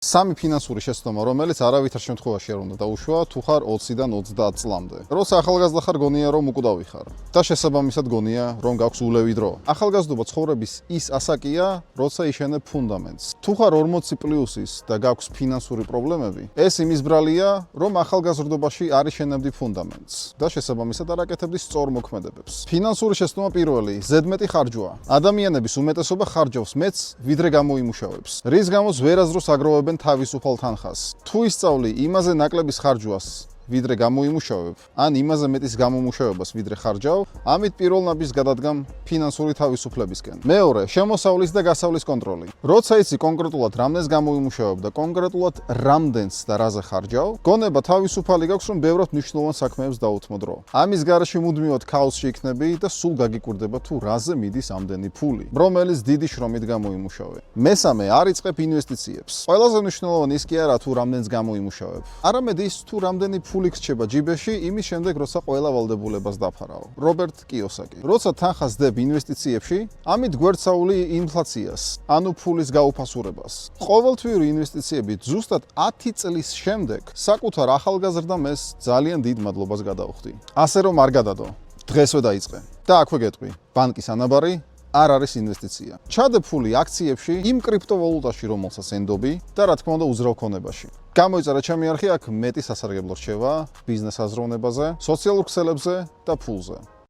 სამი ფინანსური შეცდომა, რომელიც არავითარ შემთხვევაში არ უნდა დაუშვა, თუ ხარ 20-დან 30 წლამდე. როცა ახალგაზრდა ხარ, გონია რომ უკვდავი ხარ და შესაბამისად გონია რომ გაქვს ულევი დრო. ახალგაზრდობა ცხოვრების ის ასაკია, როცა იშენებ ფუნდამენტს. თუ ხარ 40 პლუსის და გაქვს ფინანსური პრობლემები, ეს იმის ბრალია, რომ ახალგაზრდობაში არ იშენებდი ფუნდამენტს და შესაბამისად არ აკეთებდი სწორ მოქმედებებს. ფინანსური შეცდომა პირველი, ზედმეტი ხარჯვა. ადამიანების უმეტესობა ხარჯავს მეც, ვიდრე გამოიმუშავებს. რის გამოც ვერაზროს აგროვებენ თავისუფალ თანხას. თუ ისწავლი იმაზე ნაკლების ხარჯვას, ვიდრე გამოიმუშავებ, ან იმაზე მეტის გამომუშავებას, ვიდრე ხარჯავ, ამით პირველ ნაბიჯს გადადგამ ფინანსური თავისუფლებისკენ. მეორე, შემოსავლის და გასავლის კონტროლი. როცა იცი კონკრეტულად რამდენს გამოიმუშავებ და კონკრეტულად რამდენს და რაზე ხარჯავ, გონება თავისუფალი გაქვს, რომ ბევრად მნიშვნელოვან საქმეებს დაუთმო დრო. ამის გარეშე მუდმივად ქაოსში იქნები და სულ გაგიკვირდება თუ რაზე მიდის ამდენი ფული, რომელიც დიდი შრომით გამოიმუშავე. მესამე, არ იწყებ ინვესტიციებს. ყველაზე მნიშვნელოვანი ის კი არა თუ რამდენს გამოიმუშავებ, არამედ ის თუ რამდენი ფული რჩება ჯიბეში იმის შემდეგ, როცა ყველა ვალდებულებას დაფარავ. რობერტ კიოსაკი. როცა თანხას დებ ინვესტიციებში, ამით გვერდსაული ინფლაციას, ანუ ფულის გაუფასურებას. ყოველთვიური ინვესტიციებით ზუსტად 10 წლის შემდეგ საკუთარ ახალგაზრდა მეს ძალიან დიდ მადლობას გადავხდი. ასე რომ არ გადადო. დღესვე დაიწყე. და აქვე გეტყვი, ბანკის ანაბარი არ არის ინვესტიცია. ჩადე ფული აქციებში, იმ კრიპტოვალუტაში, რომელსაც ენდობი და რა თქმა უნდა უძრავ ქონებაში. გამოიწერა ჩემი არხი, აქ მეტი სასარგებლო რჩება ბიზნეს აზროვნებაზე, სოციალურ ქსელებზე და ფულზე.